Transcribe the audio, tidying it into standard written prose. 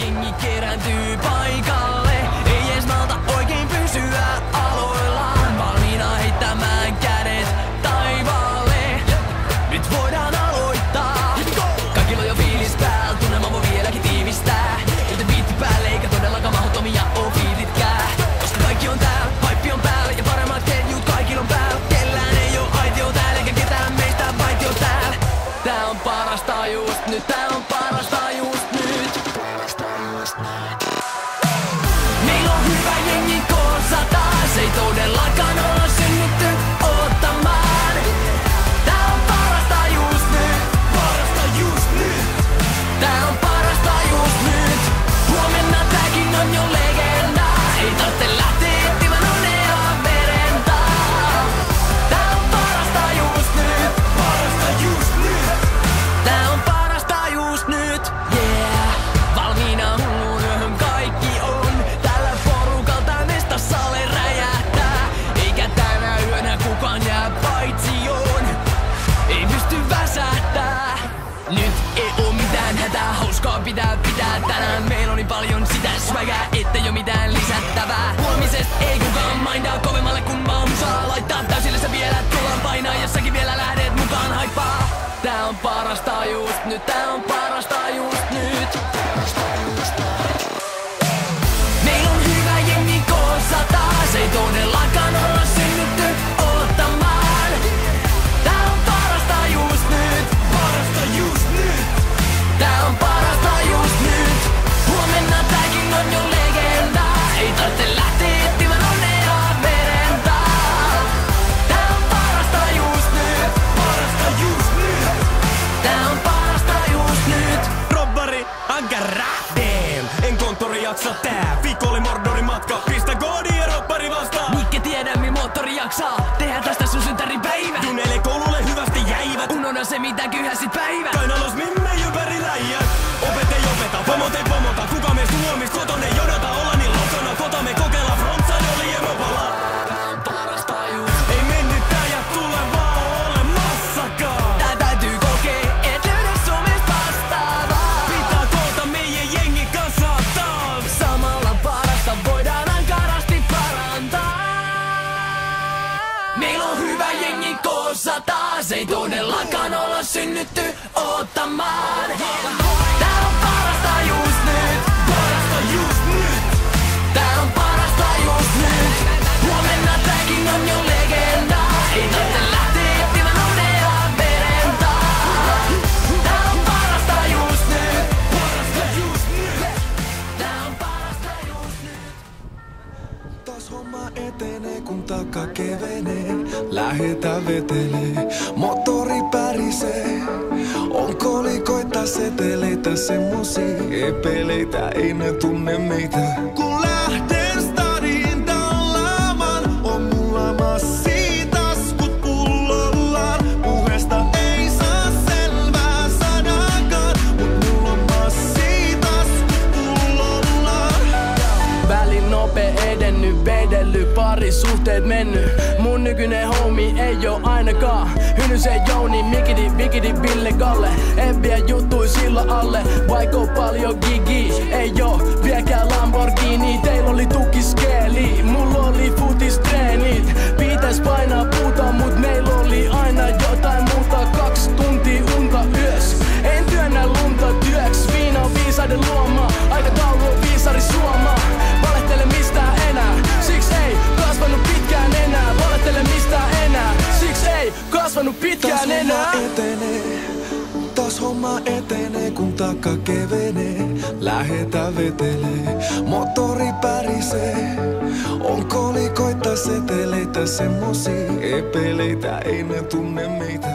jengi kerääntyy paikalle. Ei ees malta oikein pysyä aloillaan. Valmiina heittämään kädet taivaalle. Nyt voidaan aloittaa. Kaikilla on jo fiilis päällä, tunnelma voi vieläkin tiivistää. Joten biitti päälle eikä todellakaan mahdottomia oo fiilitkää. Koska kaikki on täällä, haippi on päällä ja paremmat ketjut kaikilla on päällä. Kellään ei oo aitio täällä eikä ketään meistä vaitio täällä. Tää on parasta just nyt, tää on parasta just nyt. Meillä on hyvä jengi koossa taas, ei todellakaan olla synnytty ottamaan. Tää on parasta just nyt, parasta just nyt. Tää on parasta just nyt. Huomenna tääkin on jo legenda. Ei tarvitse lähteä etsimään onnea verentaa. Tää on parasta just nyt, parasta just nyt. Tää on parasta just nyt, yeah. Valmiina hullun yöhön kaikki on. Tällä porukalta mestasalle räjähtää. Eikä tänä yönä kukaan jää paitsioon. Ei pysty väsähtää. Nyt ei oo mitään hätää, hauskaa pitää tänään. Meillä on niin paljon sitä swagää, ettei oo mitään lisättävää. Huomisest ei kukaan mindaa kovemmalle kun vaan musaa laittaa täysille sä vielä tullaan painaa. Jos säkin vielä lähdet mukaan haippaa. Tää on parasta just nyt, tää on parasta just nyt. Meillä on hyvä jengi koossa taas, ei todellakaan olla synnytty ottamaan. Tää on parasta just nyt, parasta just nyt. Tää on parasta just nyt. Huomenna tääkin on jo legenda. Ei tarvitse lähteä etsimään onnea verentaa. Tää on parasta just nyt, parasta just nyt. Tää on parasta just nyt. Robbari, ankara, damn. En konttori jaksa tää. Viikko oli Mordorin matka. Pistä koodi ja robbari vastaan. Mikke tiedä mi moottori jaksaa. Tehdään tästä sun synttäripäivä. Tunneille koululle hyvästi jäivät. Unohda se mitä kyhäsit päivä. Kainalos mimme ympäri läijät. Opet ei opeta, pomot ei pomota. Kuka meistä huomis koton ei odota. Olla niin lokana, kotamme kokeilla. Frontsan oli emopala. Ei mennyt tää ja tule vaan olemassakaan. Tää täytyy kokee, et löydä somesta vastaavaa. Pitää koota meidän jengi kanssa taas. Samalla parasta voidaan ankarasti parantaa. Meillä on hyvä jengi koossa taas, ei todellakaan olla synnytty ottamaan. Tää on parasta just nyt, Parasta just nyt. tää on parasta just nyt. Huomenna tääkin on jo legenda. Ei tarvitse lähteä etsimään onnea verentaa. Tää on parasta just nyt, Parasta just nyt. tää on parasta just nyt. Taas homma etenee kun taka kevenee. Lähetä vetelee, moottori pärisee. On kolikoita seteleitä semmosia epeleitä, ei ne tunne meitä. Kun lähten stadiin tallaamaan, on mulla massi taskut pullollaan. Puheesta ei saa selvää sanakaan, mut mulla on massi taskut pullollaan. Välin nopee edennyt, vedellyt, parisuhteet mennyt. Mun nykyinen homie ei oo ainakaan Hynysen Jouni, Mikidi, Vikidi, Ville, Galle. En vie juttui sillä alle, vaikka on paljon gigi. Ei oo viekään Lamborghini, teillä oli tukiskeeli. Mulla oli futistreenit, pitäis painaa puuta, mut meillä oli aina jotain muuta. 2 tuntia unta yös, en työnnä lunta työks. Viina on viisaiden luoma, aikataulu on viisari suoma. Valehtele mistään enää, siksi ei kasvanut pitkään enää. Valehtele mistään enää, siksi ei kasvanut pitkään enää. Taas homma etenee, kun taka kevenee. Lähetä vetelee, moottori pärisee. On kolikoita seteleitä semmosia epeleitä, ei ne tunne meitä.